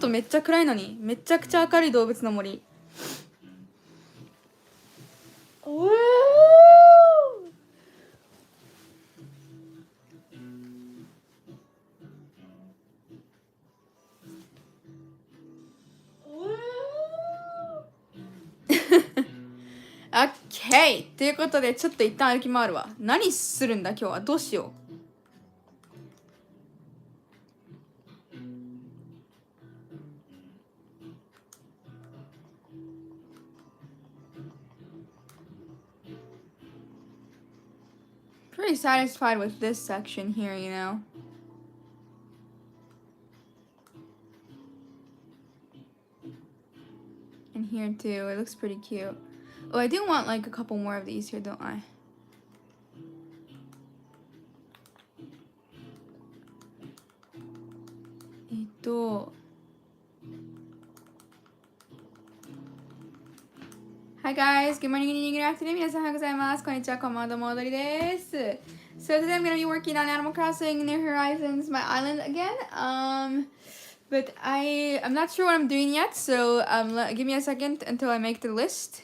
外めっちゃ暗いのにめちゃくちゃ明るい動物の森。オッケーということでちょっと一旦歩き回るわ。何するんだ今日は。どうしよう。Pretty satisfied with this section here, you know. And here too, it looks pretty cute. Oh, I do want like a couple more of these here, don't I? Hi guys, good morning, good evening, good afternoon. 皆さんおはようございます。こんにちは、こんばんは、どうも、踊りです。So today I'm going to be working on Animal Crossing New Horizons, my island again. But I'm not sure what I'm doing yet, so give me a second until I make the list.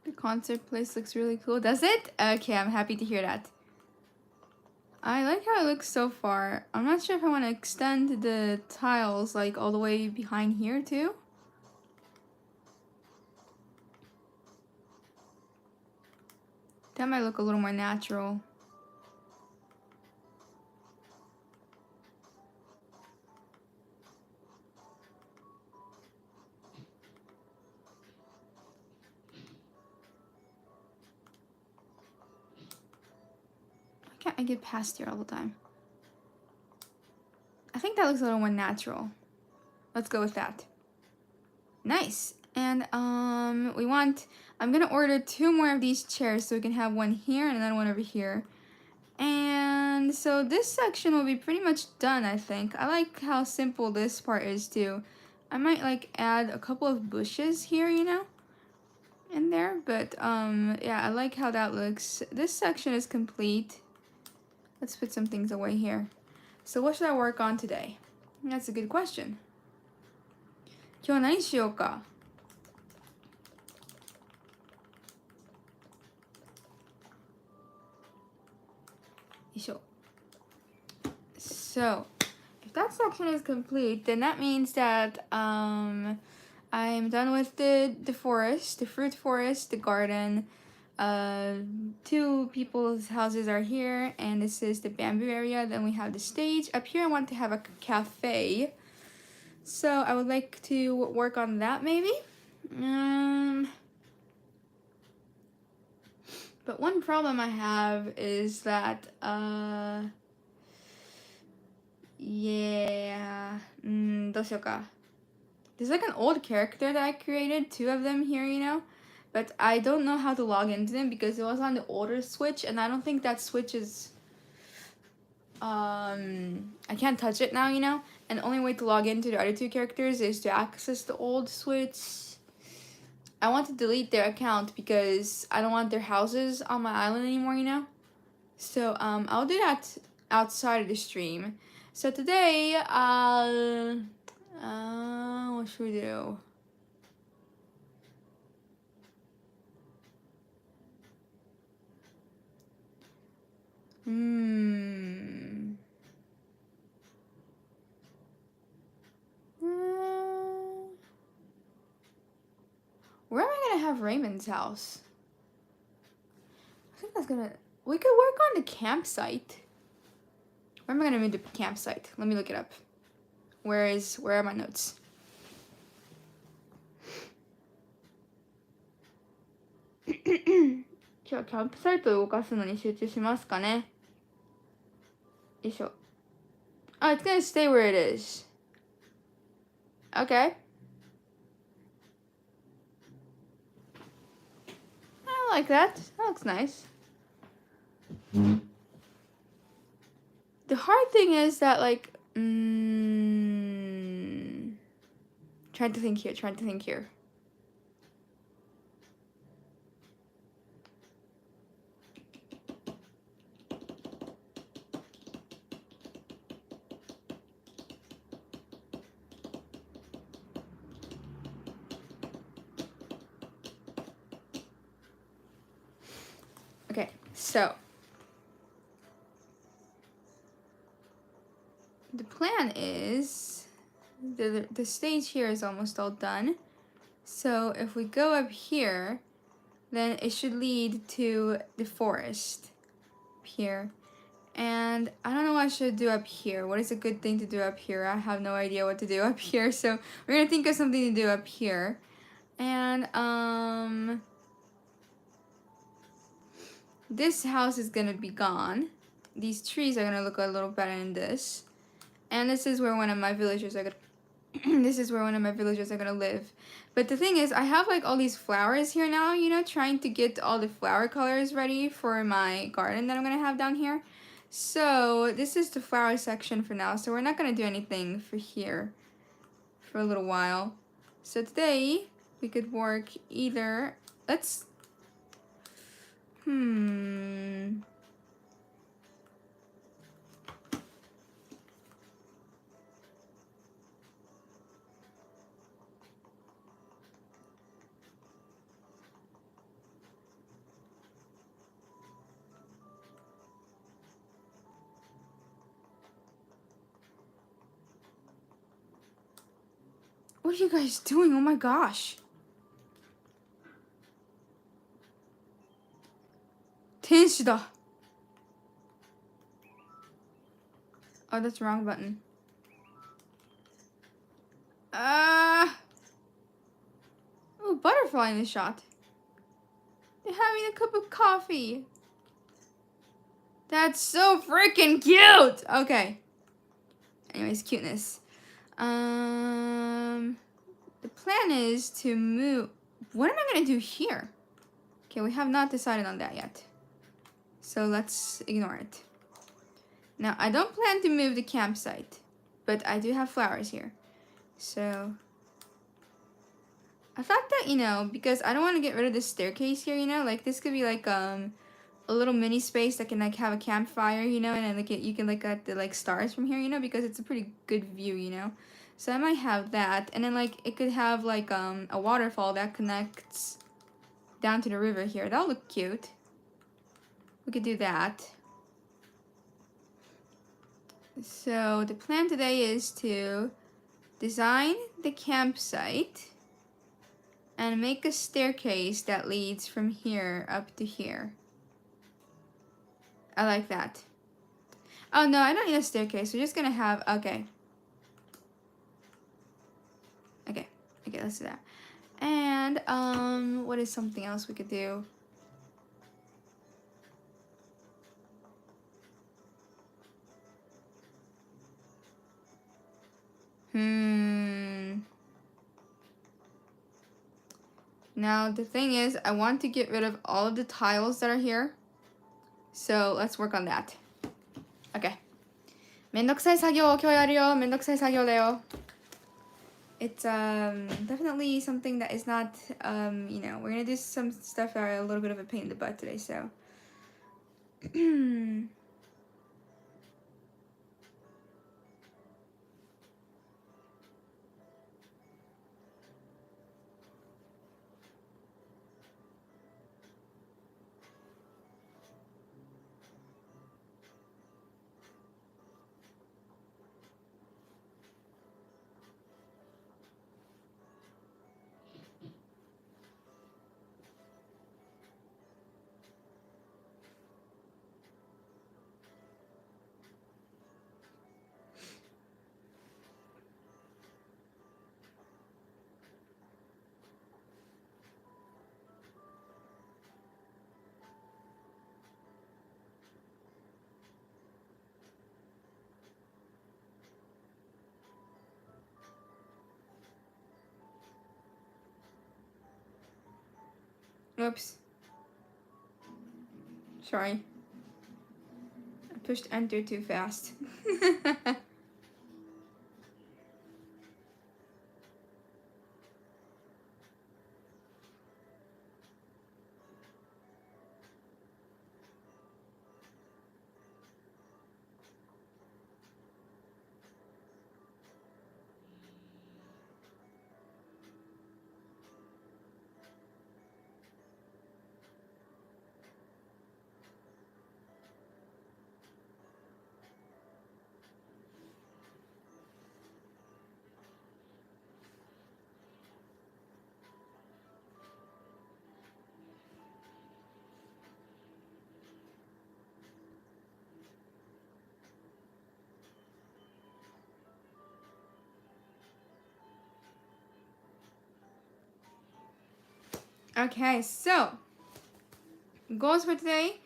The concert place looks really cool. Does it? Okay, I'm happy to hear that. I like how it looks so far. I'm not sure if I want to extend the tiles like all the way behind here too. That might look a little more natural. Why can't I get past here all the time? I think that looks a little more natural. Let's go with that. Nice. And I'm gonna order 2 more of these chairs so we can have one here and another one over here. And so this section will be pretty much done, I think. I like how simple this part is too. I might like add a couple of bushes here, you know, in there, but yeah, I like how that looks. This section is complete. Let's put some things away here. So what should I work on today? That's a good question. 今日何しようか? So, if that section is complete, then that means that I'm done with the forest, the fruit forest, the garden. 2 people's houses are here, and this is the bamboo area. Then we have the stage. Up here I want to have a cafe. So I would like to work on that maybe. But one problem I have is that yeah, どうしようか. There's like an old character that I created, 2 of them here, you know, but I don't know how to log into them because it was on the older Switch, and I don't think that Switch is I can't touch it now, you know, and the only way to log into the other 2 characters is to access the old Switch. I want to delete their account because I don't want their houses on my island anymore, you know. So I'll do that outside of the stream. So today what should we do? I have Raymond's house. I think that's gonna... We could work on the campsite. Where am I gonna move the campsite? Let me look it up. Where are my notes? Okay, 今日はキャンプサイトを動かすのに集中しますかね。よいしょ。Oh, it's gonna stay where it is. Okay. I like that. That looks nice. The hard thing is that, like, trying to think here. Okay, so the plan is the stage here is almost all done. So if we go up here, then it should lead to the forest here. And I don't know what I should do up here. What is a good thing to do up here? I have no idea what to do up here. So we're gonna think of something to do up here. And this house is gonna be gone. These trees are gonna look a little better in this. And this is where one of my villagers are gonna live. But the thing is, I have like all these flowers here now, you know, trying to get all the flower colors ready for my garden that I'm gonna have down here. So this is the flower section for now. So we're not gonna do anything for here for a little while. So today we could work either, let's, what are you guys doing? Oh my gosh. 天使だ. Oh, that's the wrong button. Oh, butterfly in the shot. They're having a cup of coffee. That's so freaking cute. Okay. Anyways, cuteness. The plan is to move. What am I gonna do here? Okay, we have not decided on that yet. So let's ignore it. Now, I don't plan to move the campsite, but I do have flowers here. So I thought that, you know, because I don't want to get rid of this staircase here, you know, like this could be like a little mini space that can like have a campfire, you know, and then like you can look at the like stars from here, you know, because it's a pretty good view, you know. So I might have that, and then like it could have like a waterfall that connects down to the river here. That'll look cute. We could do that. So the plan today is to design the campsite and make a staircase that leads from here up to here. I like that. Oh no, I don't need a staircase. We're just gonna have, okay, let's do that. And what is something else we could do? Now the thing is, I want to get rid of all of the tiles that are here. So let's work on that. Okay. めんどくさい作業を今日やるよ。めんどくさい作業だよ。It's definitely something that is not you know, we're gonna do some stuff that are a little bit of a pain in the butt today, so Oops. Sorry. I pushed enter too fast. Okay, so goals for today.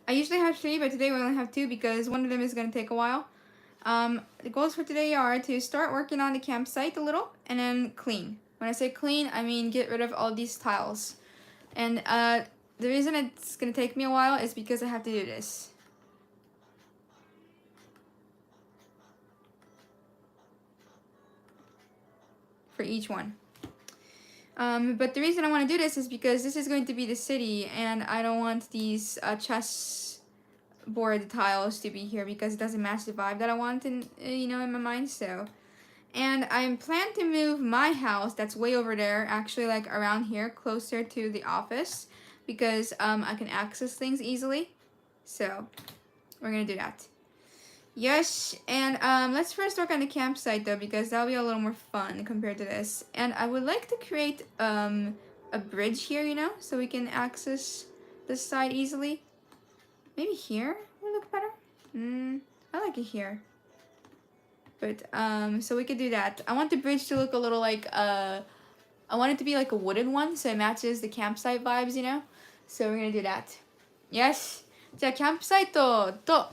I usually have 3, but today we only have 2 because one of them is going to take a while. The goals for today are to start working on the campsite a little and then clean. When I say clean, I mean get rid of all these tiles. And the reason it's going to take me a while is because I have to do this. For each one. But the reason I want to do this is because this is going to be the city, and I don't want these chess board tiles to be here because it doesn't match the vibe that I want in in my mind. So, and I plan to move my house that's way over there, actually like around here, closer to the office, because I can access things easily. So, we're gonna do that. Yes, and let's first work on the campsite though, because that'll be a little more fun compared to this. And I would like to create a bridge here, so we can access this side easily. Maybe here would look better. I like it here. But so we could do that. I want the bridge to look a little like I want it to be like a wooden one, so it matches the campsite vibes, So we're gonna do that. Yes. じゃあキャンプサイトと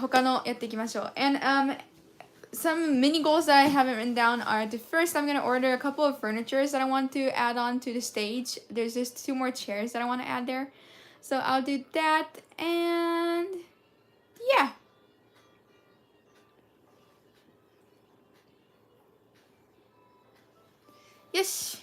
他のやっていきましょう。And some mini goals that I haven't written down are to first I'm going to order a couple of furnitures that I want to add on to the stage. There's just 2 more chairs that I want to add there. So I'll do that, and yeah. Yes.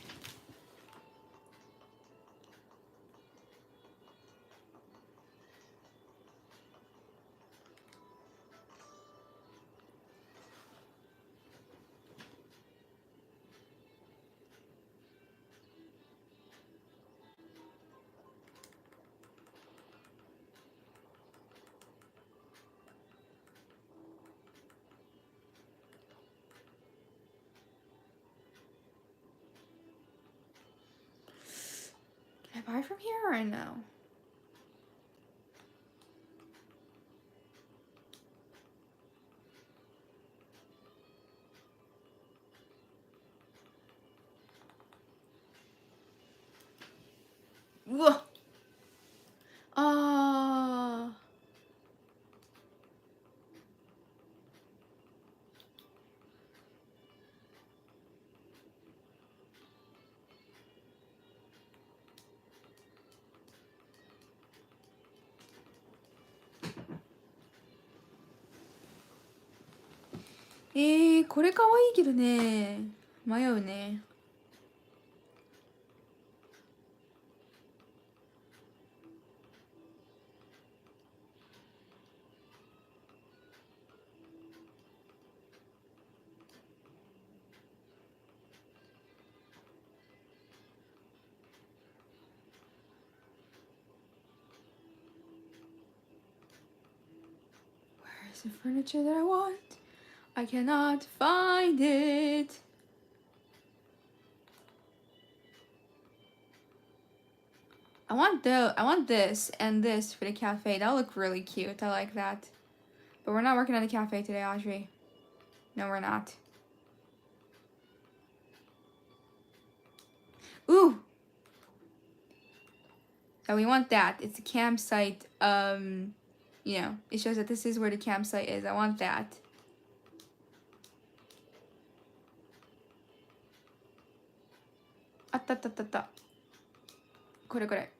Can I buy from here or no? Whoa. Oh. これかわいいけどね。迷うね。Where's the furniture that I want? I cannot find it. I want this and this for the cafe. That'll look really cute. I like that. But we're not working on the cafe today, Audrey. No, we're not. Ooh! Oh, we want that. It's a campsite. It shows that this is where the campsite is. I want that. これこれ。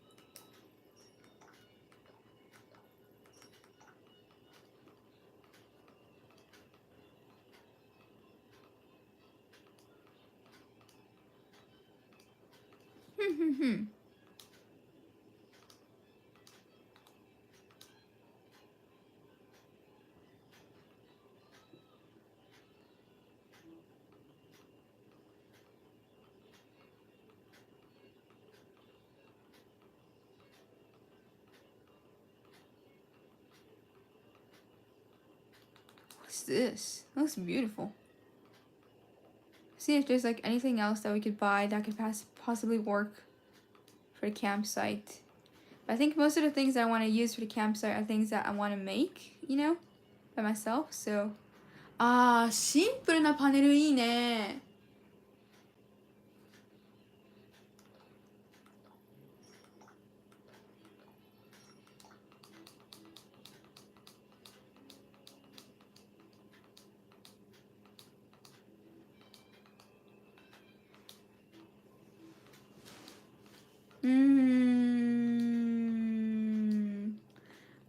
What's this? That looks beautiful. See if there's like anything else that we could buy that could possibly work for the campsite. But I think most of the things that I want to use for the campsite are things that I want to make, you know, by myself. So, シンプルなパネルいいね。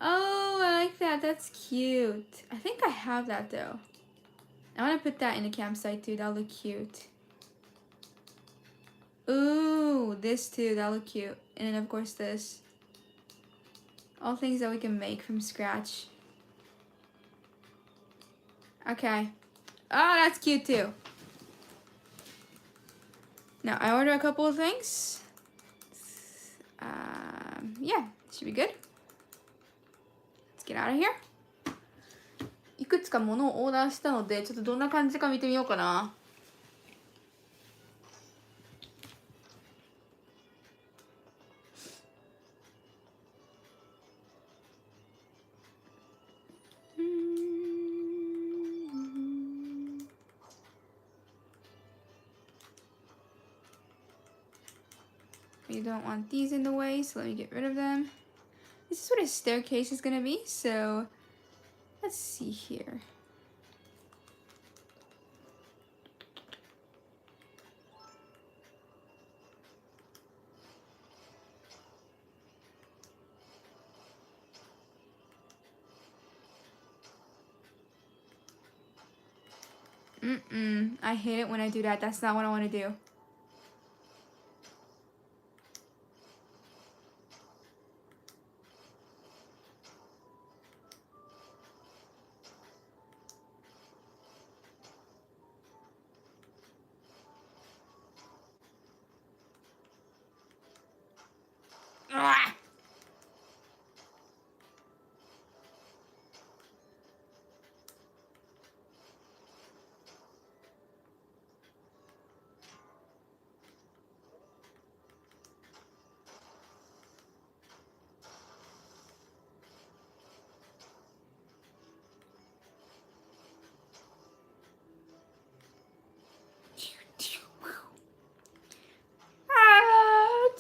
Oh, I like that. That's cute. I think I have that though. I want to put that in the campsite too. That'll look cute. Ooh, this too. That'll look cute. And then of course this. All things that we can make from scratch. Okay. Oh, that's cute too. Now I ordered a couple of things. Yeah, should be good. Let's get out of here. いくつか物をオーダーしたので、ちょっとどんな感じか見てみようかな。We don't want these in the way, so let me get rid of them. This is what a staircase is gonna be, so let's see here. I hate it when I do that. That's not what I want to do. Ah!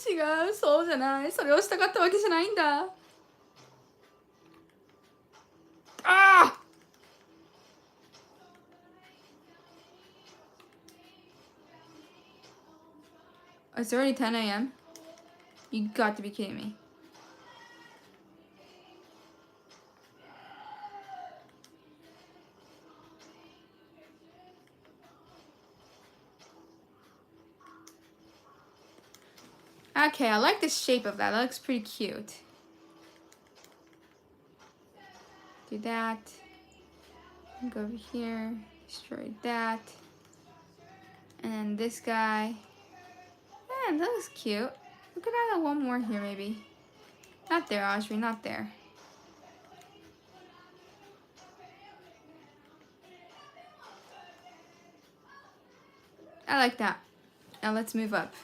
違う、そうじゃない。それをしたかったわけじゃないんだ。It's already 10 a.m. You got to be kidding me. Okay, I like the shape of that. That looks pretty cute. Do that. Go over here. Destroy that. And then this guy. Man, that looks cute. We could add one more here, maybe. Not there, Audrey. Not there. I like that. Now let's move up.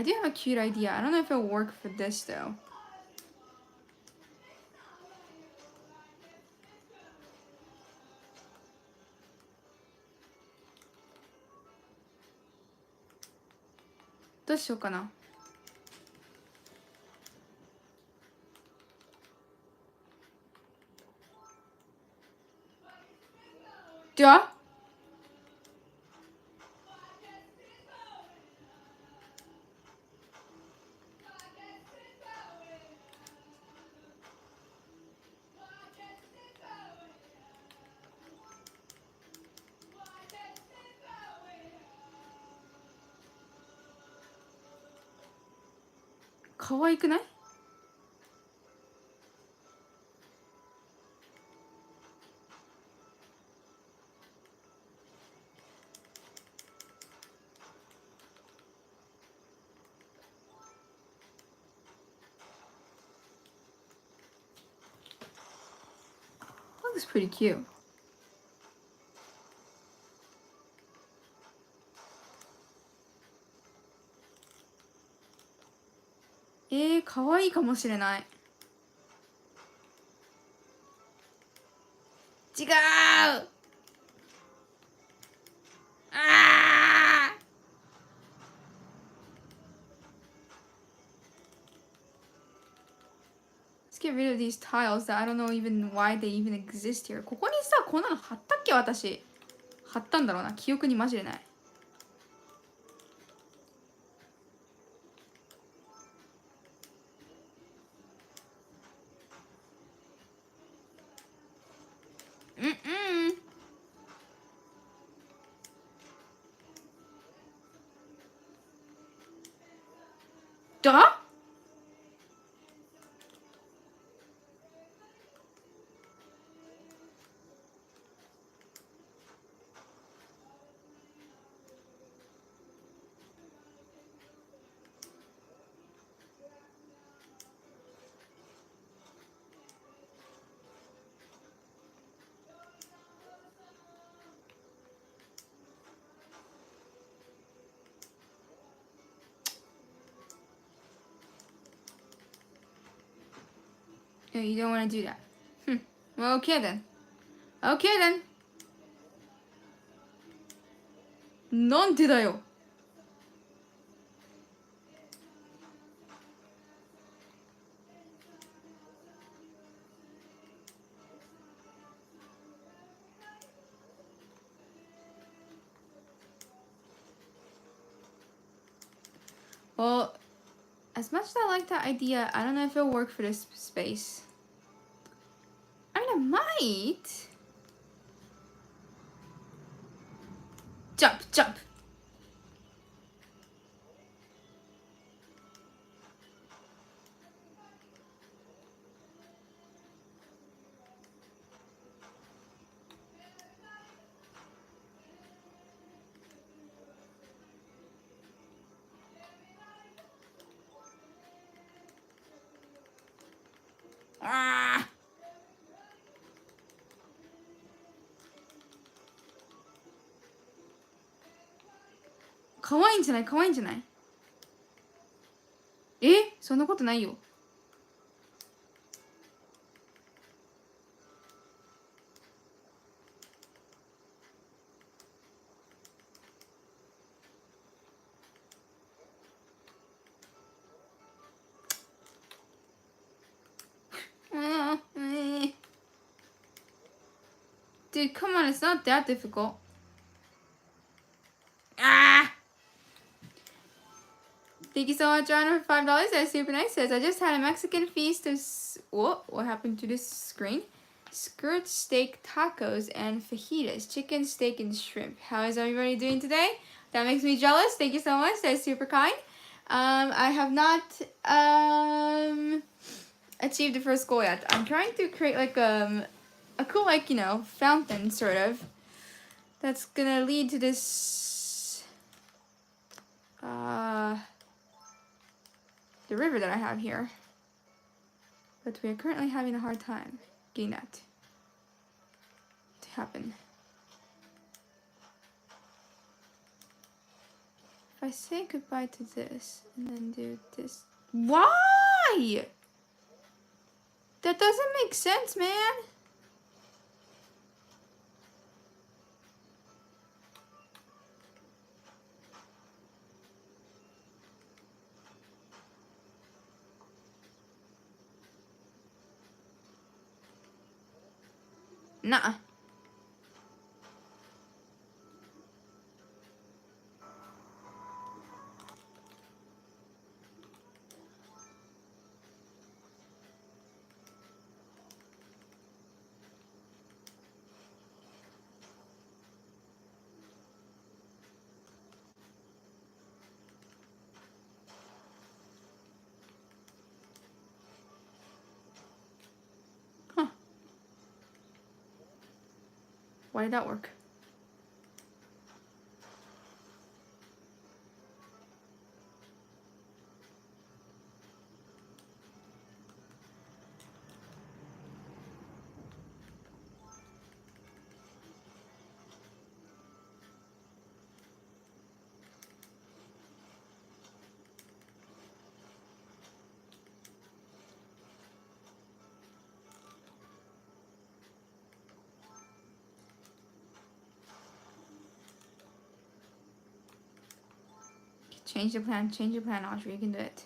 I do have a cute idea. I don't know if it'll work for this though. What should I do? Yeah? Kawaiiない? Looks pretty cute. Eh, かわいいかもしれない。違う。あー Let's get rid of these tiles that I don't know even why they even exist here. ここにさ、こんなの貼ったっけ私。貼ったんだろうな。記憶にマジでない。だYou don't want to do that. Well, okay then. Okay then. なんでだよ。Well, as much as I like that idea, I don't know if it'll work for this space. I mean, it might. Jump, jump. Ah! 可愛いんじゃない可愛いんじゃないえそんなことないよ。Dude, come on, it's not that difficult. Ah! Thank you so much, Ryan, for $5. That's super nice. Says, I just had a Mexican feast of... What happened to this screen? Skirt steak tacos and fajitas. Chicken, steak, and shrimp. How is everybody doing today? That makes me jealous. Thank you so much. That's super kind. I have not achieved the first goal yet. I'm trying to create like a cool, like, you know, fountain sort of that's gonna lead to this the river that I have here, but we are currently having a hard time getting that to happen. If I say goodbye to this and then do this. Why? That doesn't make sense, man. Nuh-uh. Huh. Why did that work? Change the plan, Audrey. You can do it.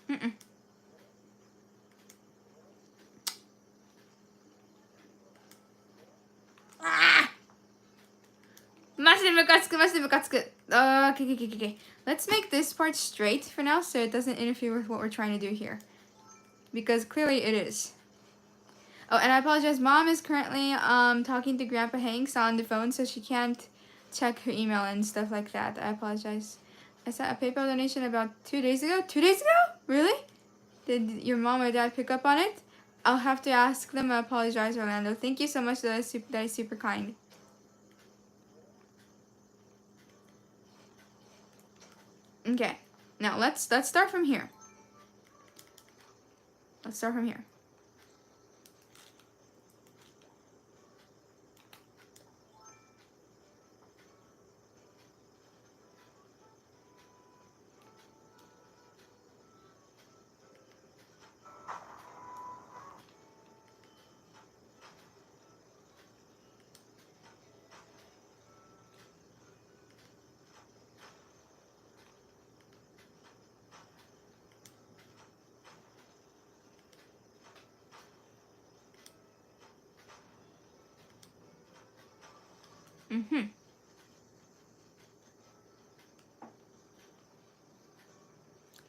Mm-mm. Ah! Okay. Let's make this part straight for now so it doesn't interfere with what we're trying to do here. Because clearly it is. Oh, and I apologize. Mom is currently talking to Grandpa Hanks on the phone, so she can't check her email and stuff like that. I apologize. I sent a PayPal donation about 2 days ago. 2 days ago? Really? Did your mom or dad pick up on it? I'll have to ask them. I apologize, Orlando. Thank you so much. That is super kind. Okay. Now let's start from here. Let's start from here.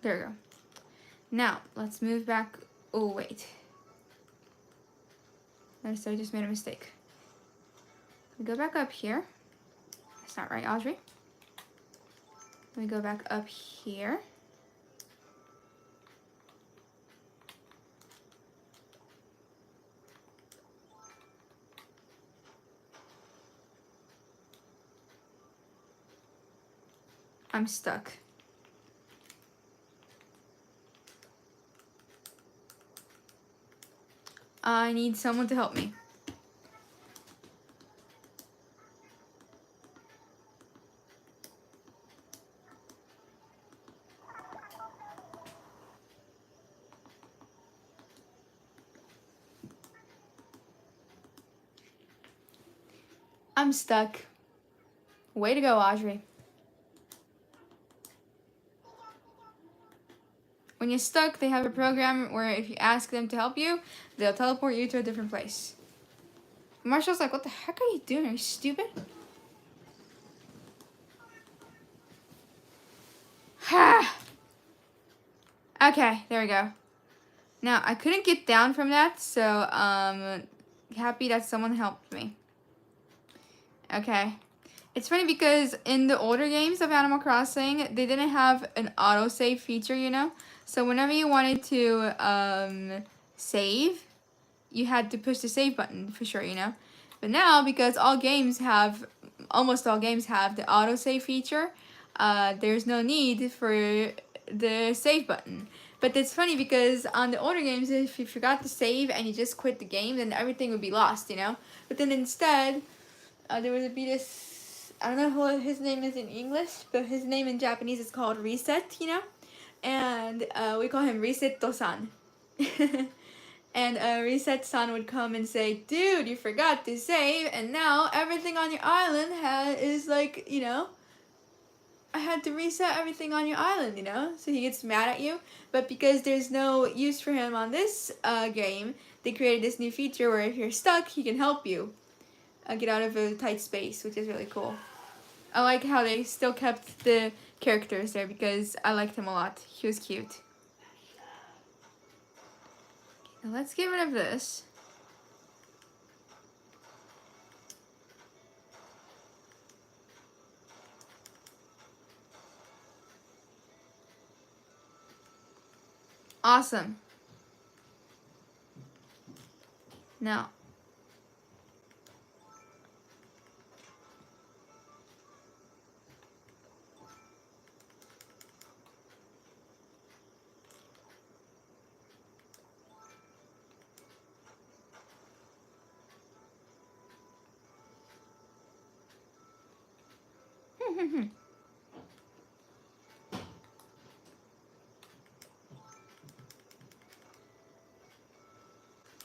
There we go. Now, let's move back. Oh, wait. Notice I just made a mistake. We go back up here. That's not right, Audrey. Let me go back up here. I'm stuck. I need someone to help me. I'm stuck. Way to go, Audrey. When you're stuck, they have a program where if you ask them to help you, they'll teleport you to a different place. Marshall's like, what the heck are you doing? Are you stupid? Ha! Okay, there we go. Now, I couldn't get down from that, so happy that someone helped me. Okay. It's funny because in the older games of Animal Crossing, they didn't have an autosave feature, you know? So whenever you wanted to save, you had to push the save button for sure, you know? But now, because almost all games have the autosave feature, there's no need for the save button. But it's funny because on the older games, if you forgot to save and you just quit the game, then everything would be lost, you know? But then instead, there would be this, I don't know what his name is in English, but his name in Japanese is called Reset, you know? And we call him Reset-san. And Reset-san would come and say, dude, you forgot to save, and now everything on your island is like, you know, I had to reset everything on your island, you know? So he gets mad at you. But because there's no use for him on this game, they created this new feature where if you're stuck, he can help you get out of a tight space, which is really cool. I like how they still kept the characters there because I liked him a lot. He was cute. Now let's get rid of this. Awesome. Now,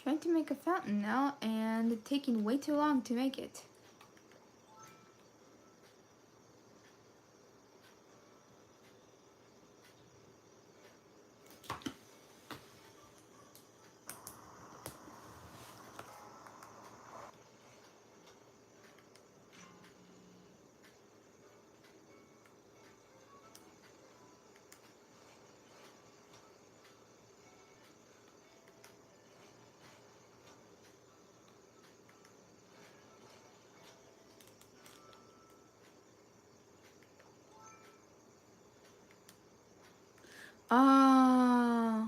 trying to make a fountain now and taking way too long to make it. Ah.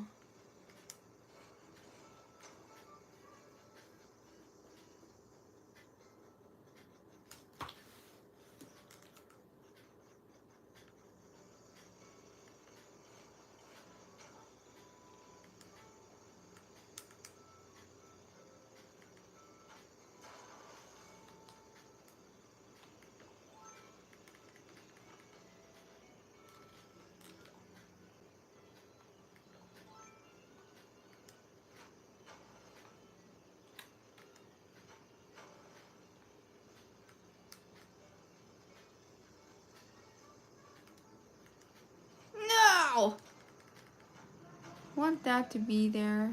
No! Want that to be there.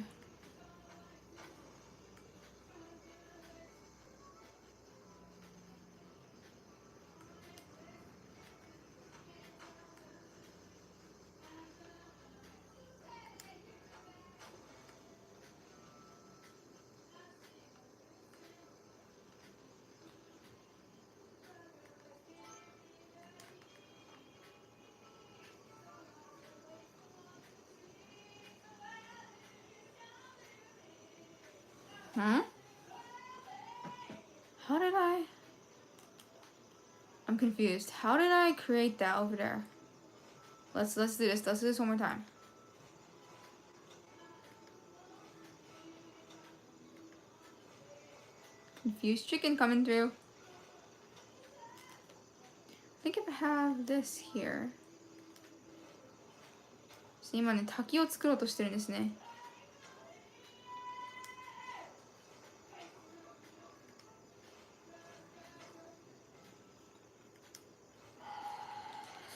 Huh? How did I? I'm confused. How did I create that over there? Let's do this. Let's do this one more time. Confused chicken coming through. I think if I have this here. 今ね、滝を作ろうとしてるんですね。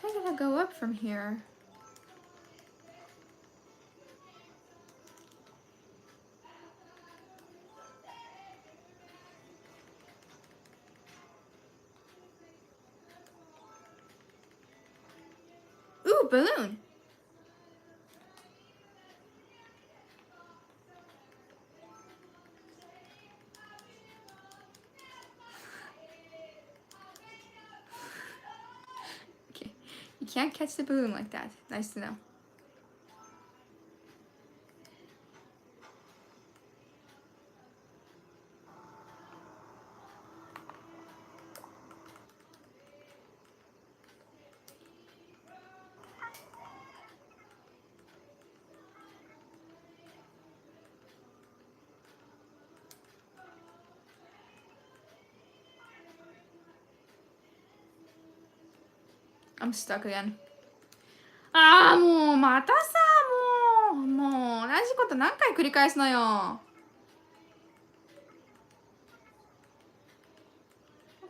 I think if I go up from here. Ooh, balloon! Okay, you can't catch the balloon like that. Nice to know. I'm stuck again. ああ、もう、またさ、もう、同じこと何回繰り返すのよ。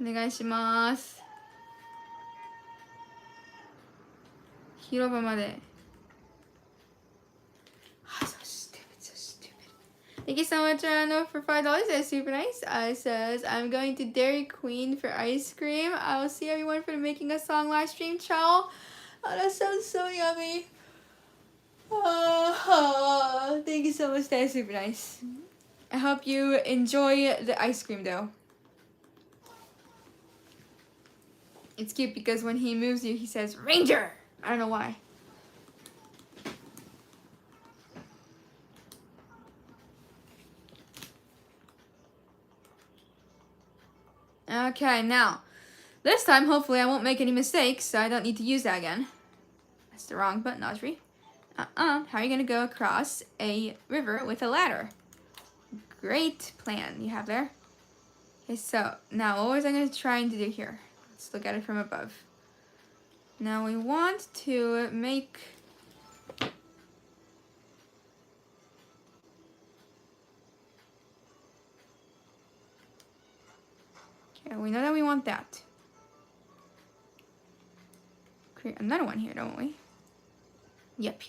お願いします。広場まで。So stupid, so stupid. Thank you so much, Rano, for $5. That's super nice. Says, I'm going to Dairy Queen for ice cream. I will see everyone for the Making a Song live stream. Ciao. Oh, that sounds so yummy. Thank you so much. That's super nice. I hope you enjoy the ice cream, though. It's cute because when he moves you, he says, Ranger! I don't know why. Okay, now, this time, hopefully, I won't make any mistakes, so I don't need to use that again. That's the wrong button, Audrey. How are you going to go across a river with a ladder? Great plan you have there. Okay, so, now, what was I going to try to do here? Let's look at it from above. Now, we want to make... Okay, we know that we want that. Create another one here, don't we? Yep.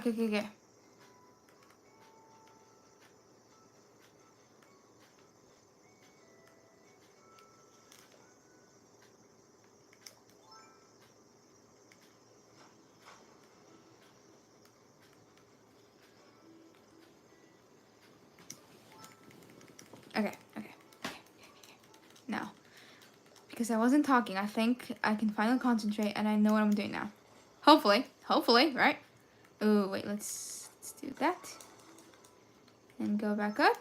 Okay. Okay. Now, because I wasn't talking, I think I can finally concentrate and I know what I'm doing now. Hopefully, right? Oh, wait, let's do that. And go back up.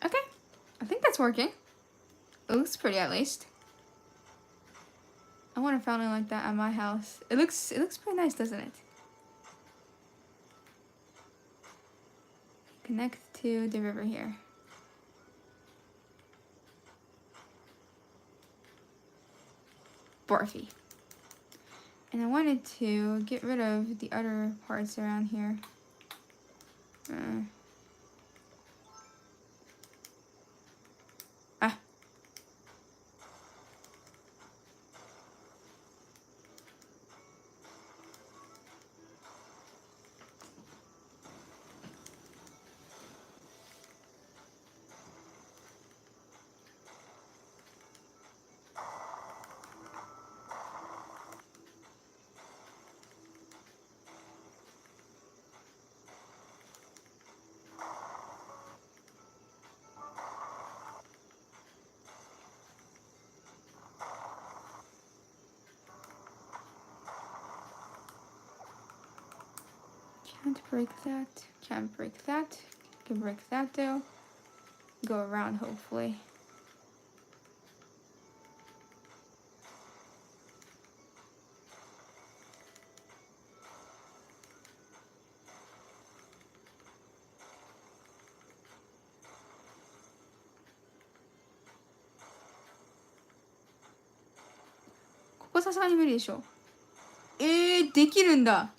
Okay. I think that's working. It looks pretty, at least. I want a fountain like that at my house. It looks pretty nice, doesn't it? Connect to the river here. Barfy. And I wanted to get rid of the other parts around here. Can't break that. Can't break that. Can break that though. Go around hopefully.ここさすがに無理でしょ。できるんだ。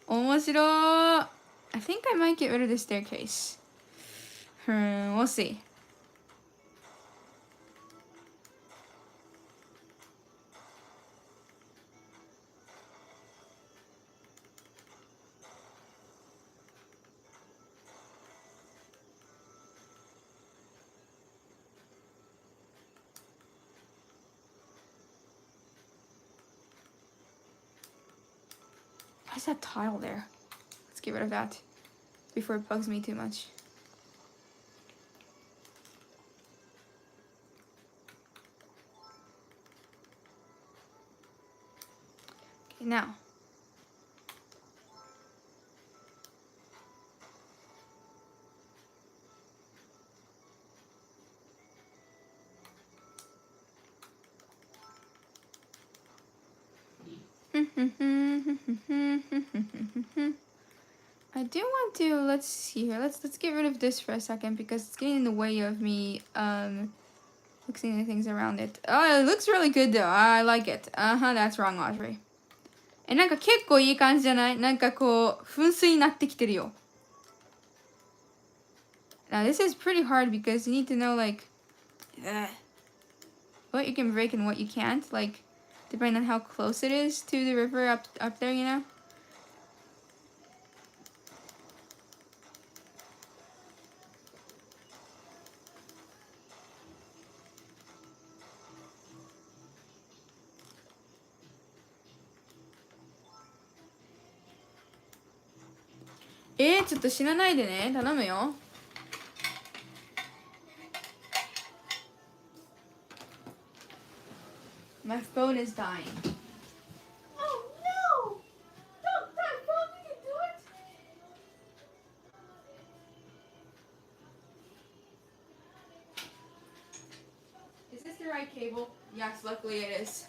面白い。I think I might get rid of the staircase. We'll see. Why is that tile there? Let's get rid of that before it bugs me too much. Okay, now. I do want to, let's see here, let's get rid of this for a second because it's getting in the way of me fixing the things around it. Oh, it looks really good though. I like it. That's wrong, Audrey. なんか結構いい感じじゃない？なんかこう噴水になってきてるよ。Now this is pretty hard because you need to know like what you can break and what you can't, like depending on how close it is to the river up there, you know? , ちょっと死なないでね。頼むよ。My phone is dying. Oh no! Don't die, phone, you can do it! Is this the right cable? Yes, luckily it is.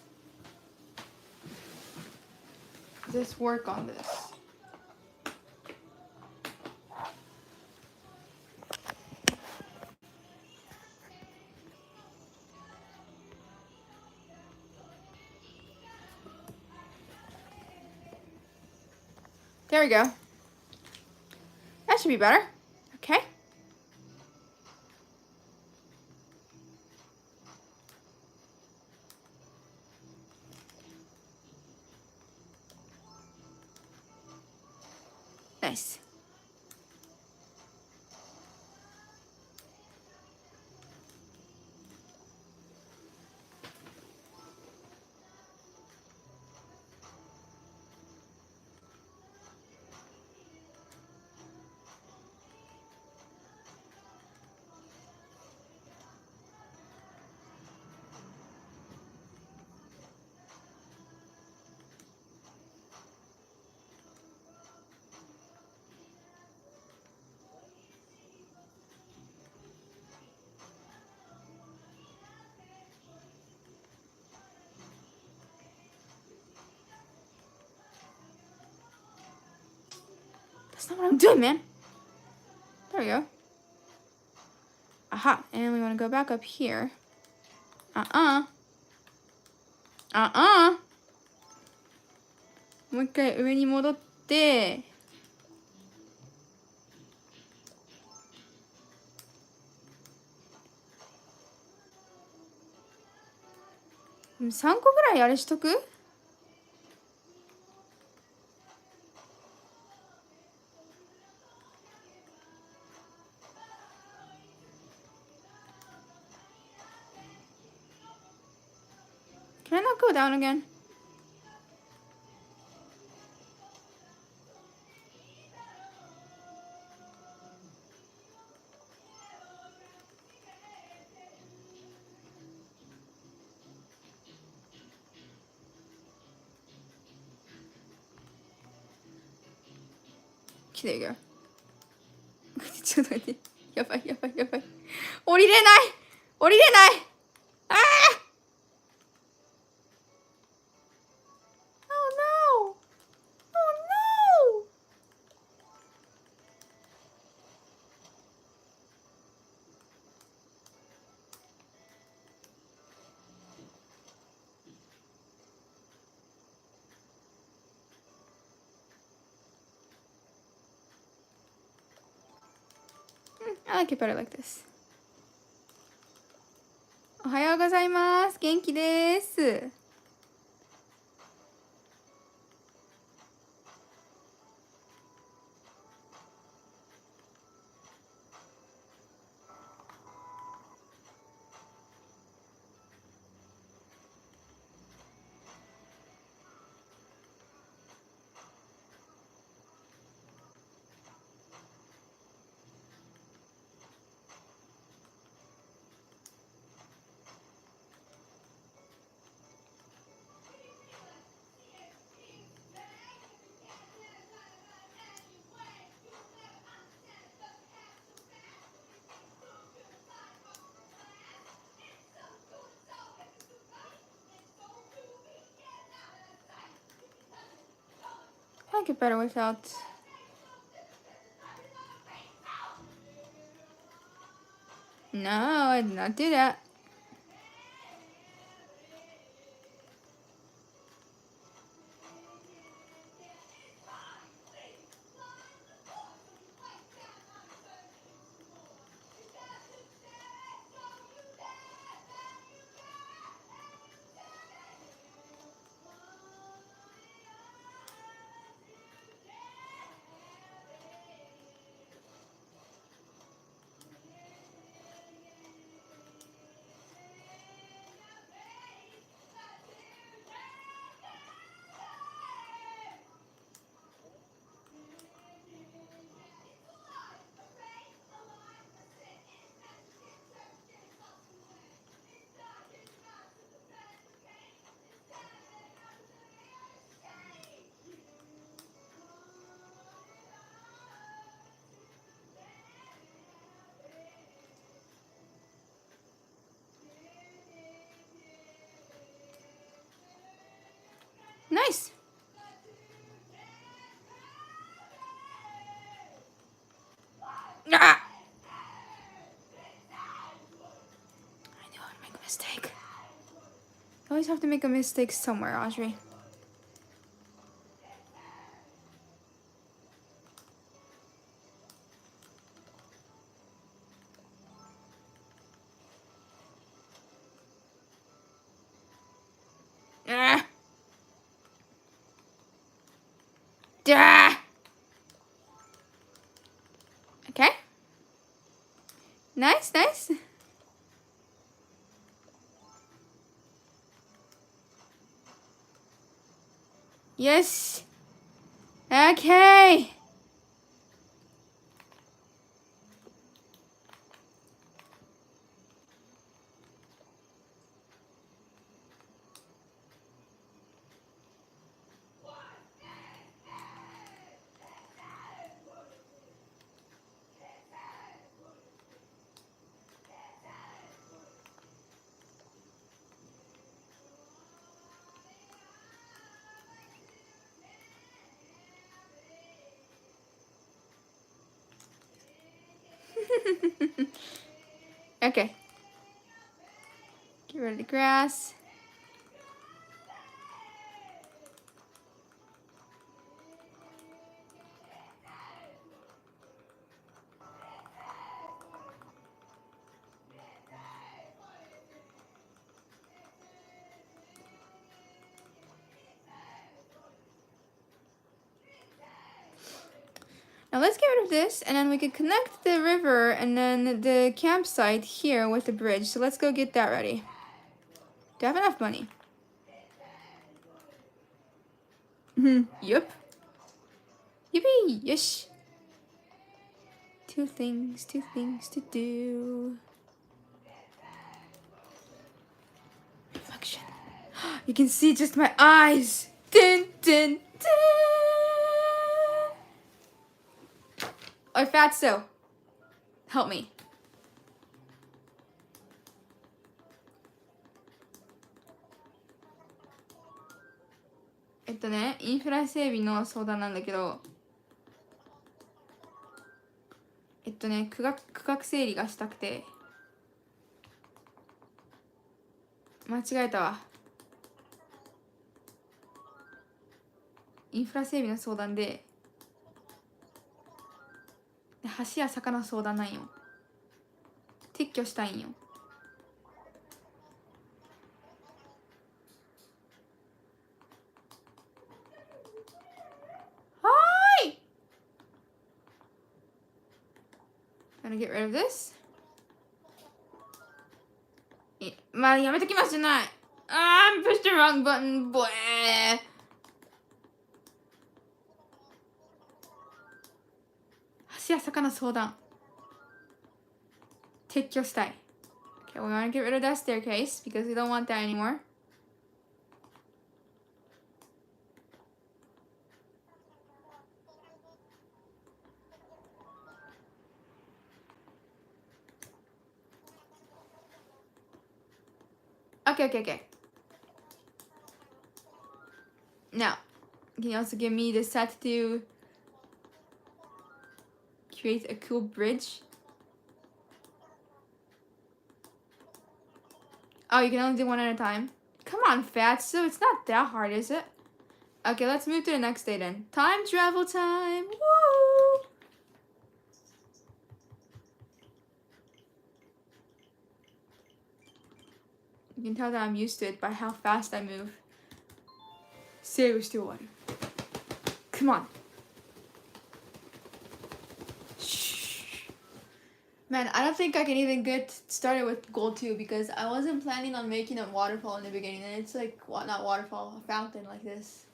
Does this work on this? There we go. That should be better. Okay. Nice. That's not what I'm doing, man. There we go. Aha. And we want to go back up here.もう一回上に戻って、3個ぐらいあれしとく？Can I not go down again? there you go. ちょっと待って。やばいやばいやばい。降りれない降りれないああ Oh no! Oh no! I like it better like this. おはようございます。元気です。I like it better without. No, I did not do that. Nice. Ah! I knew I would make a mistake. You always have to make a mistake somewhere, Audrey. Ah! Ah! Okay. Nice, nice. Yes. Okay. Okay. Get rid of the grass. Now let's get rid of this, and then we can connect the river and then the campsite here with the bridge. So let's go get that ready. Do I have enough money? Yup. Yippee! Yes. Two things to do. Reflection. You can see just my eyes. Dun, dun, dun. Or Fatso. Help me.インフラ整備の相談なんだけど、区画整理がしたくて。間違えたわ。インフラ整備の相談で、橋や坂の相談なんよ。撤去したいんよ。はーい。Gonna get rid of this. まあやめときますじゃない。I'm pushed the wrong button, boy. 橋や坂の相談。撤去したい。Okay, we want to get rid of that staircase because we don't want that anymore. Okay. Now, can you also give me the set to create a cool bridge? Oh, you can only do one at a time. Come on, Fatso. It's not that hard, is it? Okay, let's move to the next day then. Time travel time. Woo! You can tell that I'm used to it by how fast I move. Save still water. Come on. Shh. Man, I don't think I can even get started with goal 2 because I wasn't planning on making a waterfall in the beginning, and it's like, not waterfall, a fountain like this.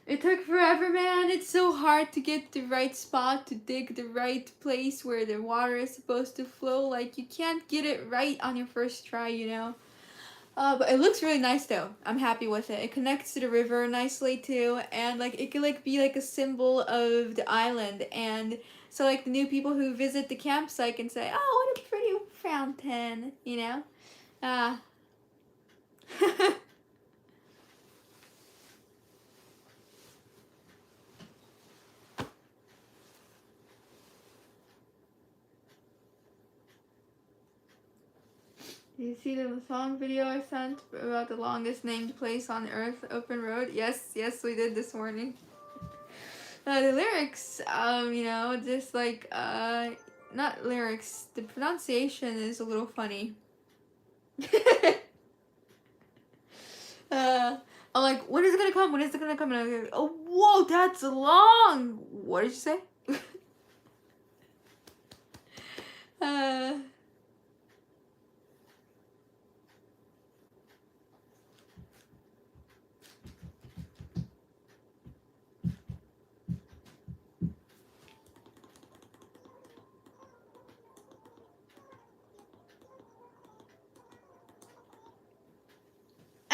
It took forever, man. It's so hard to get the right spot, to dig the right place where the water is supposed to flow. Like, you can't get it right on your first try, you know? But it looks really nice though. I'm happy with it. It connects to the river nicely too, and like it could like be like a symbol of the island, and so like the new people who visit the campsite can say, "Oh, what a pretty fountain," you know? Did you see the song video I sent about the longest named place on earth, open road? Yes, we did this morning. The lyrics, you know, just like, not lyrics, the pronunciation is a little funny. I'm like, when is it gonna come? And I'm like, oh, whoa, that's long! What did you say?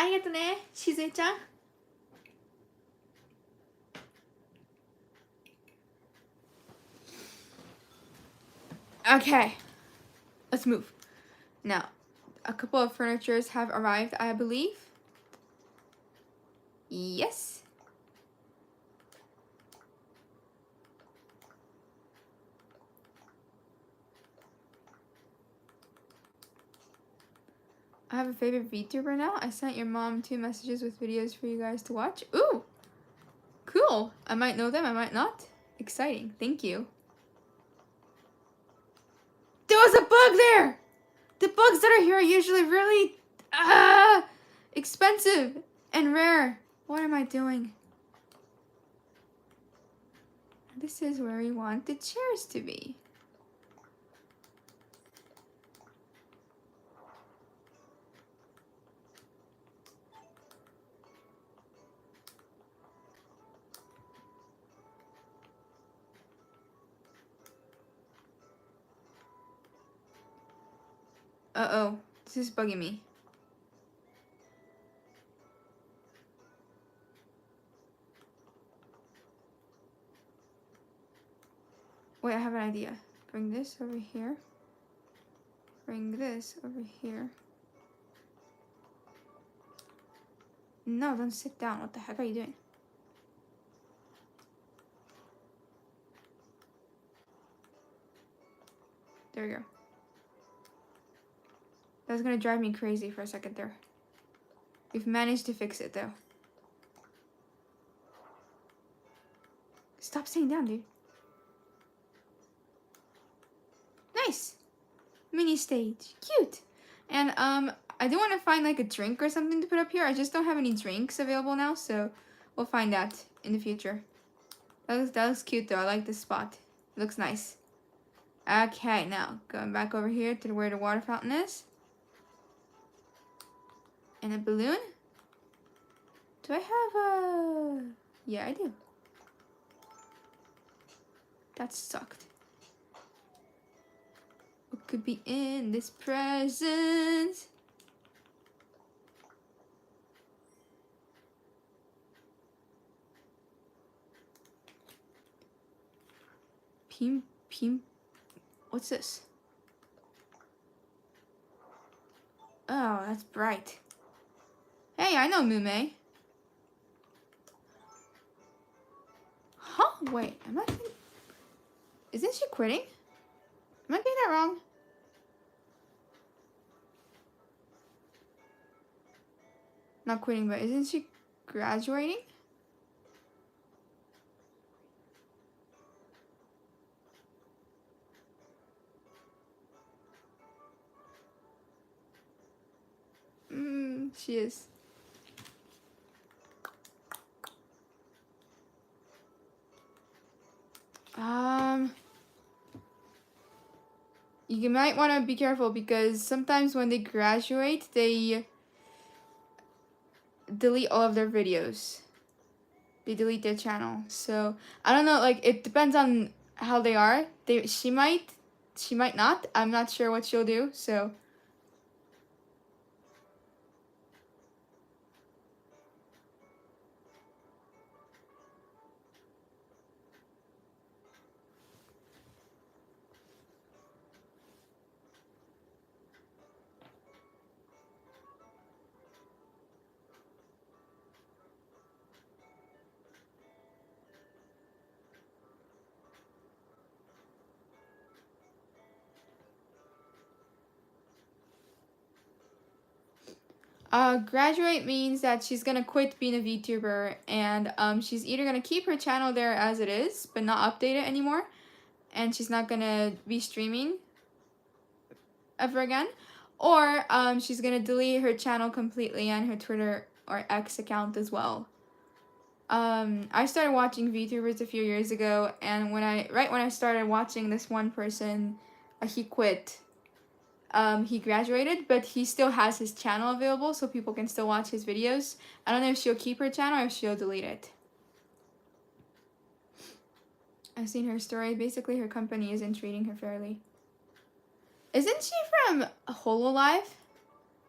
ありがとね、しずえちゃん。Okay, let's move. Now, a couple of furnitures have arrived, I believe. Yes. I have a favorite VTuber now. I sent your mom 2 messages with videos for you guys to watch. Ooh, cool. I might know them, I might not. Exciting. Thank you. There was a bug there! The bugs that are here are usually really expensive and rare. What am I doing? This is where we want the chairs to be. Uh-oh, this is bugging me. Wait, I have an idea. Bring this over here. Bring this over here. No, don't sit down. What the heck are you doing? There we go. That's gonna drive me crazy for a second there. We've managed to fix it though. Stop sitting down, dude. Nice. Mini stage. Cute. And I do want to find like a drink or something to put up here. I just don't have any drinks available now, so we'll find that in the future. That looks cute though. I like this spot. It looks nice. Okay, now going back over here to where the water fountain is. And a balloon. Do I have a... Yeah, I do. That sucked. What could be in this present? Pim. What's this? Oh, that's bright. Hey, I know Mume. Huh? Wait, am I... Isn't she quitting? Am I getting that wrong? Not quitting, but isn't she graduating? She is. You might want to be careful because sometimes when they graduate, they delete all of their videos. They delete their channel. So I don't know, like it depends on how they are. She might not. I'm not sure what she'll do, so graduate means that she's gonna quit being a VTuber and she's either gonna keep her channel there as it is but not update it anymore, and she's not gonna be streaming ever again, or she's gonna delete her channel completely and her Twitter or X account as well. I started watching VTubers a few years ago, and right when I started watching this one person, he quit. He graduated, but he still has his channel available so people can still watch his videos. I don't know if she'll keep her channel or if she'll delete it. I've seen her story. Basically, her company isn't treating her fairly. Isn't she from HoloLive?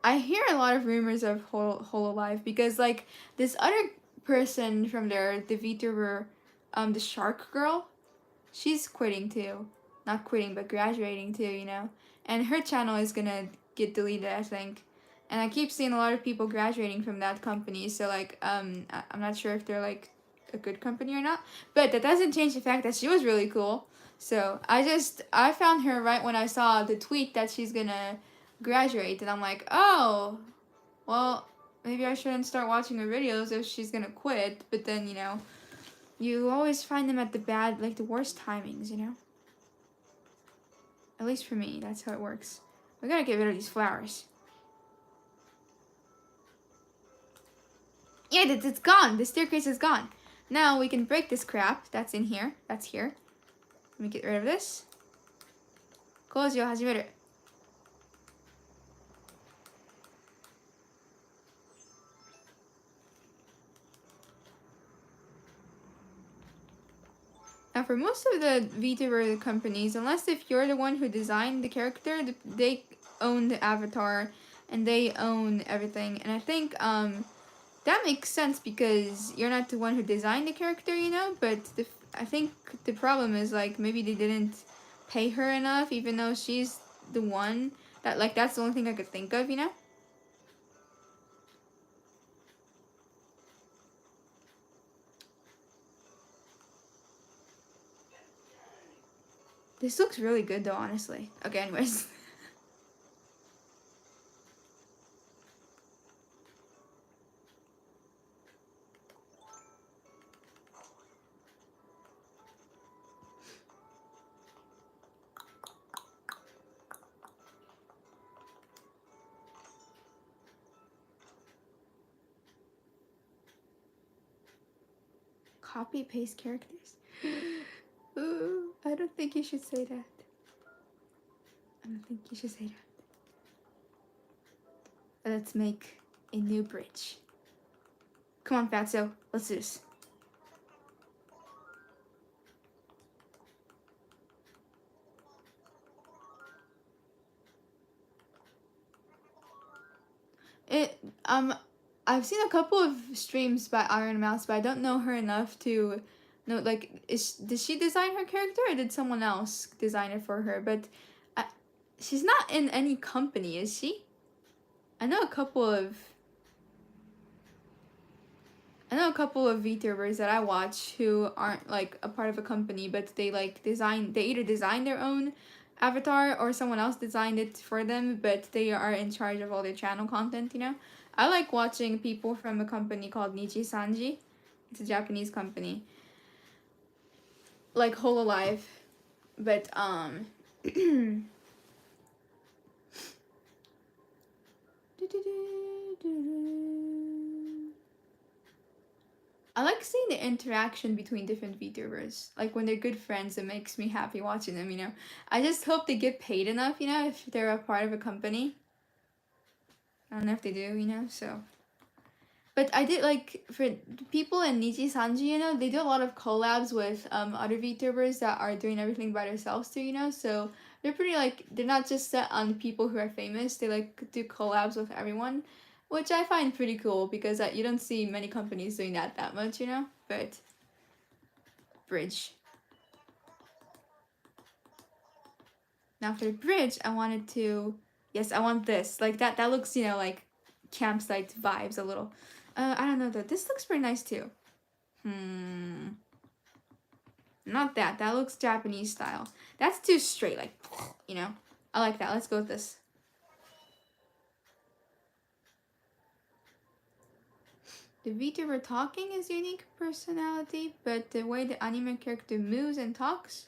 I hear a lot of rumors of HoloLive because, like, this other person from there, the VTuber, the Shark Girl, she's quitting too. Not quitting, but graduating too, you know? And her channel is gonna get deleted, I think. And I keep seeing a lot of people graduating from that company, so, like, I'm not sure if they're, like, a good company or not. But that doesn't change the fact that she was really cool. So, I found her right when I saw the tweet that she's gonna graduate, and I'm like, oh, well, maybe I shouldn't start watching her videos if she's gonna quit. But then, you know, you always find them at the worst timings, you know? At least for me, that's how it works. We gotta get rid of these flowers. Yeah, it's gone. The staircase is gone. Now we can break this crap. That's in here. That's here. Let me get rid of this. 工事を始める. Now for most of the VTuber companies, unless if you're the one who designed the character, they own the avatar and they own everything. And I think that makes sense because you're not the one who designed the character, you know, but I think the problem is like maybe they didn't pay her enough, even though she's the one that like that's the only thing I could think of, you know? This looks really good though, honestly. Okay, anyways. Copy paste characters. Ooh, I don't think you should say that. I don't think you should say that. Let's make a new bridge. Come on, Fatso. Let's do this. I've seen a couple of streams by Iron Mouse, but I don't know her enough to know, like, did she design her character or did someone else design it for her? But she's not in any company, is she? I know a couple of VTubers that I watch who aren't like a part of a company, but they like they either design their own avatar or someone else designed it for them, but they are in charge of all their channel content, you know? I like watching people from a company called Nichi Sanji. It's a Japanese company. Like Hololive. But I like seeing the interaction between different VTubers. Like when they're good friends, it makes me happy watching them, you know? I just hope they get paid enough, you know, if they're a part of a company. I don't know if they do, you know, so. But I did like, for people in Nichi Sanji, you know, they do a lot of collabs with other VTubers that are doing everything by themselves too, you know? So they're pretty like, they're not just set on people who are famous, they like do collabs with everyone. Which I find pretty cool because you don't see many companies doing that much, you know? But, bridge. Now for the bridge, I wanted to, yes, I want this. Like that looks, you know, like campsite vibes a little. I don't know though, this looks pretty nice too. Not that, that looks Japanese style. That's too straight, like, you know? I like that, let's go with this. The VTuber talking is unique personality, but the way the anime character moves and talks,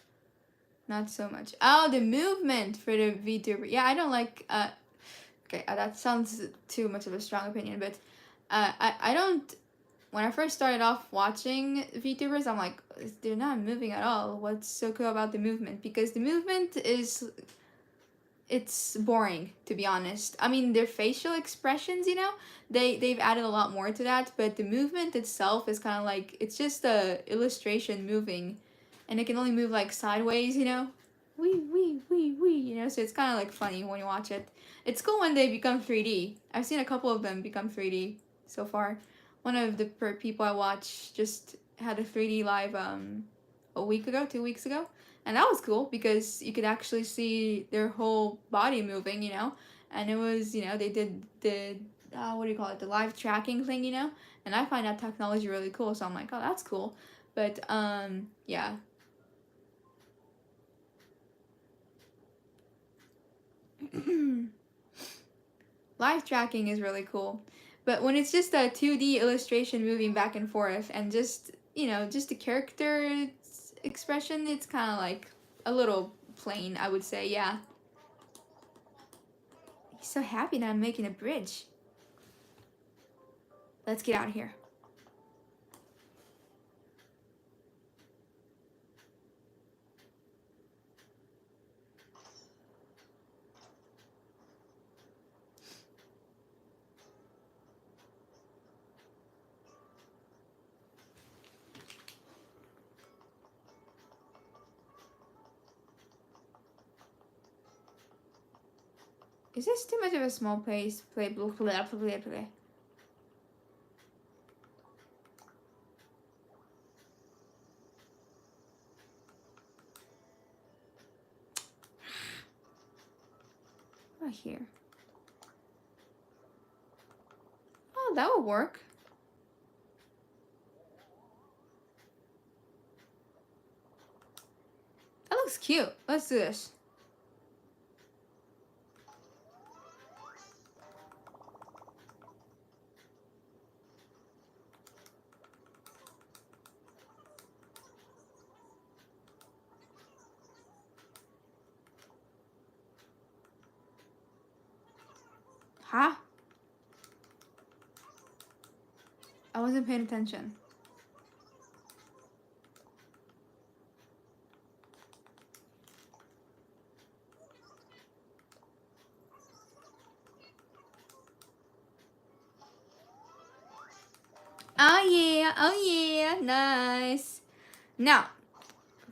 not so much. Oh, the movement for the VTuber. Yeah, I don't like, okay, that sounds too much of a strong opinion, but I don't, when I first started off watching VTubers, I'm like, they're not moving at all. What's so cool about the movement? Because the movement is, it's boring, to be honest. I mean, their facial expressions, you know, they've added a lot more to that, but the movement itself is kind of like, it's just a illustration moving, and it can only move like sideways, you know, you know, so it's kind of like funny when you watch it. It's cool when they become 3D. I've seen a couple of them become 3D so far. One of the people I watch just had a 3D live a week ago, 2 weeks ago. And that was cool because you could actually see their whole body moving, you know? And it was, you know, they did the, what do you call it, the live tracking thing, you know? And I find that technology really cool, so I'm like, oh, that's cool. But, yeah. Live tracking is really cool. But when it's just a 2D illustration moving back and forth and just, you know, just the character expression, it's kind of like a little plain, I would say, yeah. He's so happy that I'm making a bridge. Let's get out of here. Is this too much of a small place? Play. Not here. Oh, that would work. That looks cute. Let's do this. Huh? I wasn't paying attention. Oh yeah, nice. Now,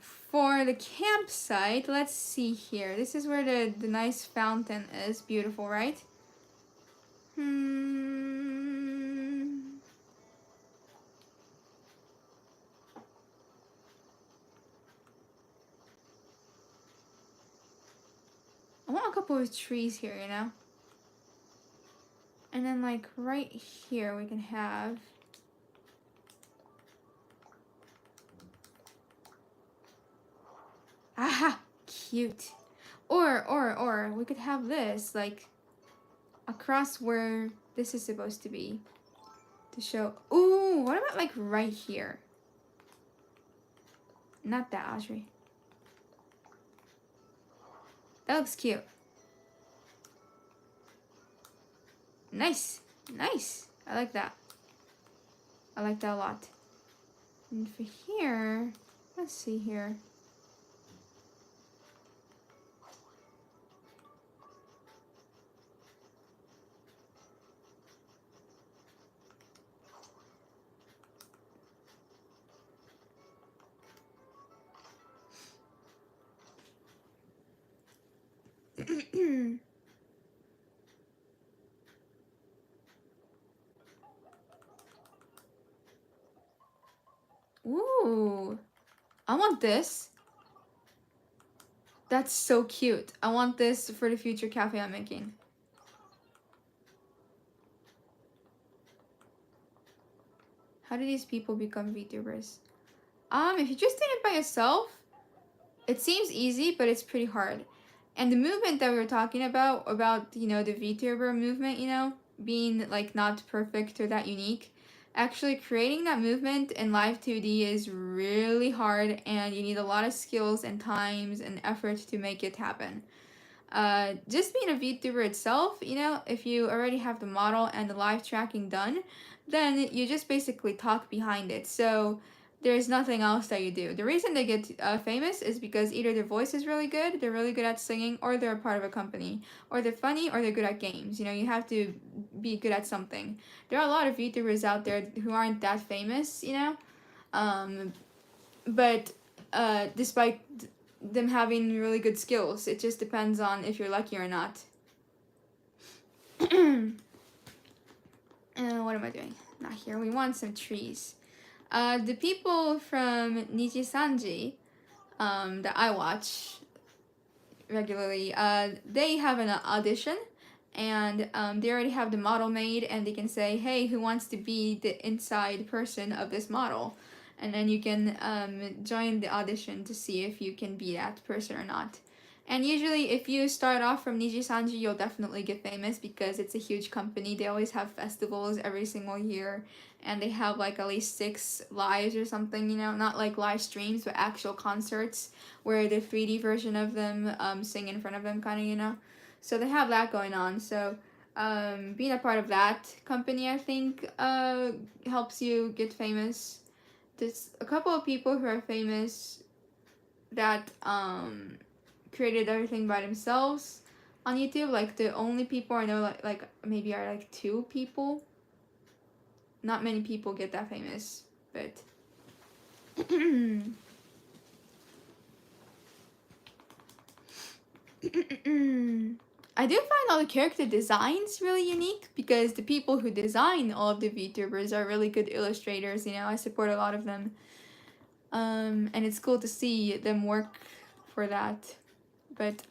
for the campsite, let's see here. This is where the nice fountain is. Beautiful, right? I want a couple of trees here, you know? And then like right here we can have aha, cute. Or we could have this like across where this is supposed to be to show. Ooh, what about like right here? Not that, Audrey. That looks cute. Nice. Nice. I like that. I like that a lot. And for here, let's see here. Ooh, I want this. That's so cute. I want this for the future cafe I'm making. How do these people become VTubers? If you just did it by yourself, it seems easy, but it's pretty hard. And the movement that we were talking about, you know, the VTuber movement, you know, being like not perfect or that unique, actually creating that movement in live 2D is really hard, and you need a lot of skills and times and effort to make it happen. Just being a VTuber itself, you know, if you already have the model and the live tracking done, then you just basically talk behind it. So there's nothing else that you do. The reason they get famous is because either their voice is really good, they're really good at singing, or they're a part of a company, or they're funny, or they're good at games. You know, you have to be good at something. There are a lot of VTubers out there who aren't that famous, you know, but despite them having really good skills, it just depends on if you're lucky or not. What am I doing? Not here. We want some trees. The people from Nijisanji that I watch regularly, they have an audition, and they already have the model made, and they can say, hey, who wants to be the inside person of this model? And then you can join the audition to see if you can be that person or not. And usually if you start off from Nijisanji, you'll definitely get famous because it's a huge company. They always have festivals every single year, and they have like at least 6 lives or something, you know, not like live streams, but actual concerts where the 3D version of them sing in front of them, kind of, you know. So they have that going on. So being a part of that company, I think, helps you get famous. There's a couple of people who are famous that created everything by themselves on YouTube. Like the only people I know like maybe are like 2 people. Not many people get that famous, but I do find all the character designs really unique because the people who design all of the VTubers are really good illustrators, you know. I support a lot of them. And it's cool to see them work for that. But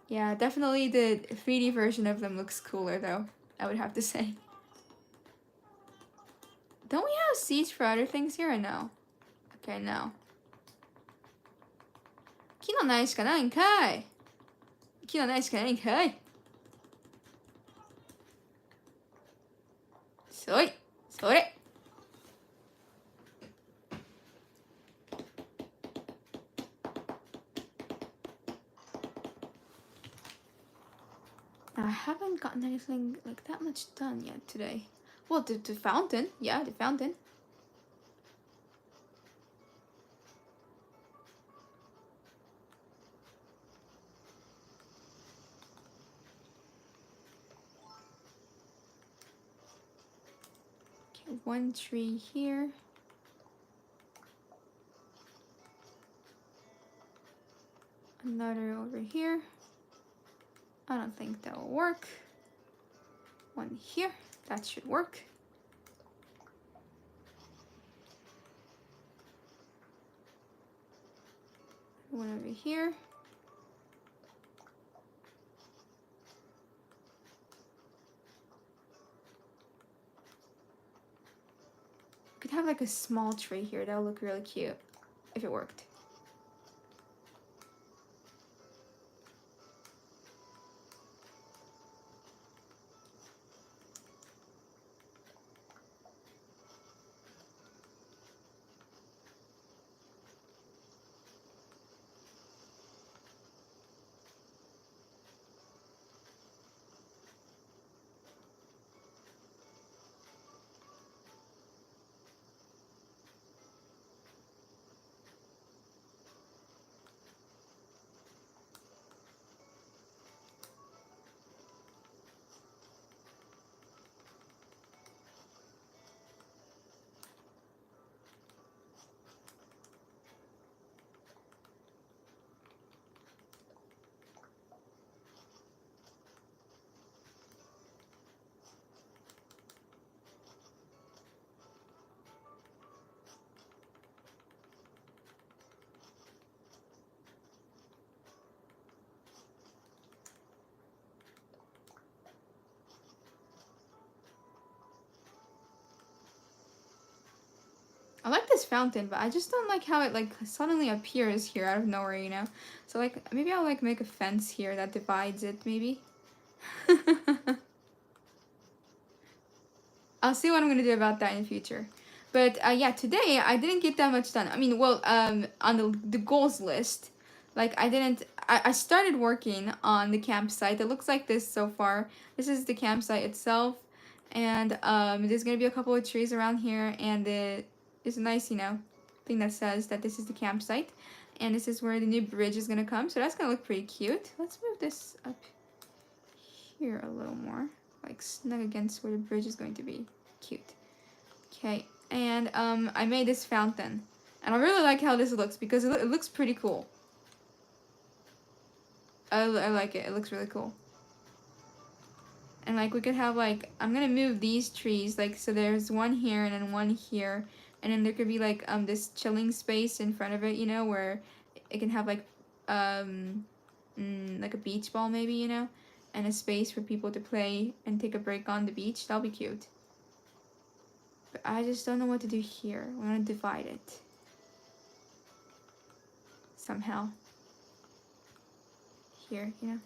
Yeah, definitely the 3D version of them looks cooler though, I would have to say. Don't we have seeds for other things here or no? Okay, no. 木の苗しかないんかい。木の苗しかないんかい。そい。それ。I haven't gotten anything like that much done yet today. Well, the fountain. Yeah, the fountain. Okay, one tree here. Another over here. I don't think that will work. One here. That should work. One over here. Could have like a small tree here. That would look really cute if it worked. I like this fountain, but I just don't like how it like suddenly appears here out of nowhere, you know? So like maybe I'll like make a fence here that divides it, maybe. I'll see what I'm gonna do about that in the future. But yeah, today I didn't get that much done. I mean, well, on the goals list, like I started working on the campsite. It looks like this so far. This is the campsite itself, and there's gonna be a couple of trees around here, and it's a nice, you know, thing that says that this is the campsite, and this is where the new bridge is gonna come. So that's gonna look pretty cute. Let's move this up here a little more, like snug against where the bridge is going to be. Cute. Okay, and I made this fountain, and I really like how this looks because it looks pretty cool. I like it. It looks really cool. And like we could have like, I'm gonna move these trees, like, so there's one here and then one here, and then there could be like this chilling space in front of it, you know, where it can have like like a beach ball maybe, you know, and a space for people to play and take a break on the beach. That'll be cute. But I just don't know what to do here. We're gonna divide it somehow here, you know.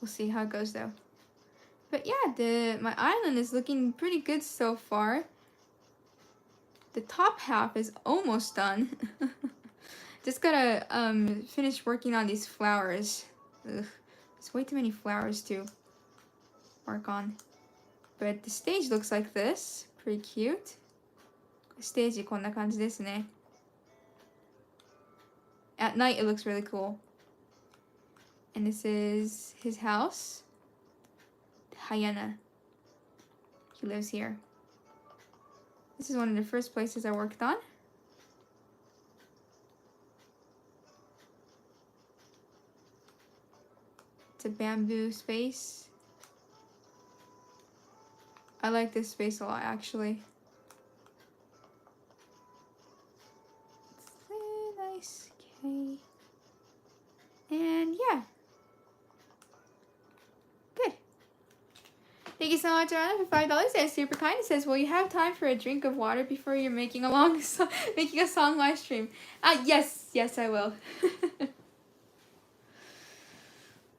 We'll see how it goes though. But yeah, my island is looking pretty good so far. The top half is almost done. Just gotta finish working on these flowers. Ugh, there's way too many flowers to work on. But the stage looks like this. Pretty cute. ステージこんな感じですね. At night it looks really cool. And this is his house. Hyena. He lives here. This is one of the first places I worked on. It's a bamboo space. I like this space a lot, actually. nice. Okay. And yeah. Good. Thank you so much, Rana, for $5. That's super kind. It says, will you have time for a drink of water before you're making a making a song live stream? Yes, I will.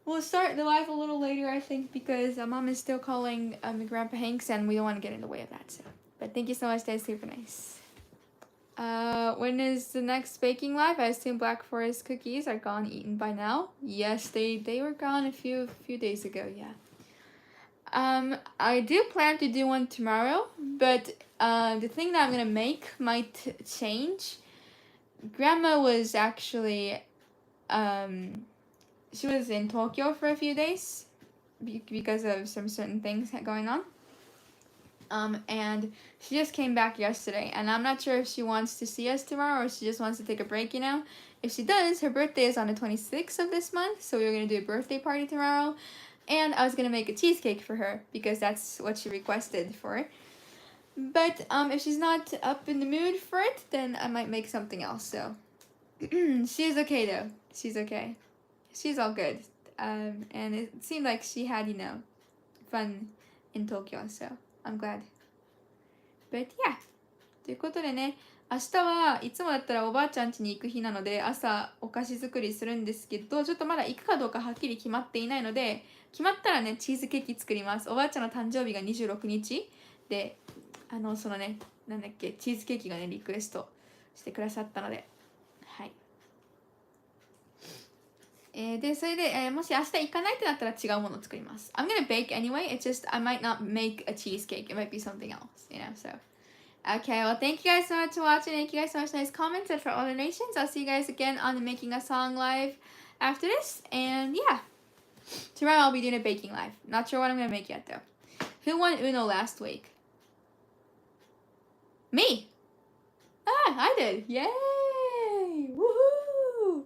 We'll start the live a little later, I think, because Mom is still calling Grandpa Hanks, and we don't want to get in the way of that. So, but thank you so much. That's super nice. When is the next baking live? I assume Black Forest cookies are gone, eaten by now. Yes, they were gone a few days ago. Yeah. I do plan to do one tomorrow, but the thing that I'm gonna make might change. Grandma was actually she was in Tokyo for a few days because of some certain things going on. And she just came back yesterday, and I'm not sure if she wants to see us tomorrow or she just wants to take a break, you know. If she does, her birthday is on the 26th of this month, so we were going to do a birthday party tomorrow, and I was going to make a cheesecake for her because that's what she requested for. But if she's not up in the mood for it, then I might make something else, so. She's okay, though. She's okay. She's all good. And it seemed like she had, you know, fun in Tokyo, so I'm glad. But yeah. ということでね、明日はいつもだったらおばあちゃん家に行く日なので、朝お菓子作りするんですけど、ちょっとまだ行くかどうかはっきり決まっていないので、決まったらね、チーズケーキ作ります。おばあちゃんの誕生日が26日で、そのね、なんだっけ、チーズケーキがね、リクエストしてくださったので、はい。で、それで、もし明日行かないってなったら違うものを作ります。I'm gonna bake anyway. It's just I might not make a cheesecake. It might be something else, you know, so. Okay, well, thank you guys so much for watching. Thank you guys so much for nice comments and for all donations. I'll see you guys again on the Making a Song live after this. And yeah, tomorrow I'll be doing a baking live. Not sure what I'm gonna make yet, though. Who won Uno last week? Me! I did! Yay! Woohoo!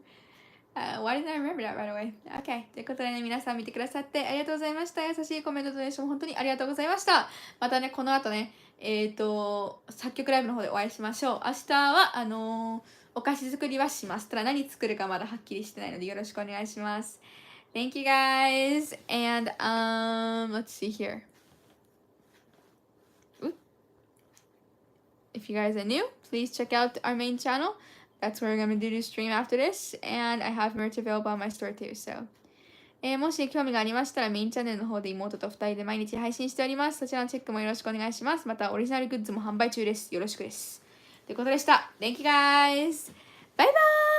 Why didn't I remember that right away? Okay. ということでね、皆さん見てくださってありがとうございました。優しいコメントとネーション本当にありがとうございました。またね、この後ね、作曲ライブの方でお会いしましょう。明日は、お菓子作りはします。ただ何作るかまだはっきりしてないのでよろしくお願いします。Thank you guys. And, let's see here. If you guys are new, please check out our main channel. That's where we're going to do the stream after this. And I have merch available on my store too, so. もし興味がありましたらメインチャンネルの方で妹と2人で毎日配信しております。そちらのチェックもよろしくお願いします。またオリジナルグッズも販売中です。よろしくです。ということでした。Thank you guys! バイバーイ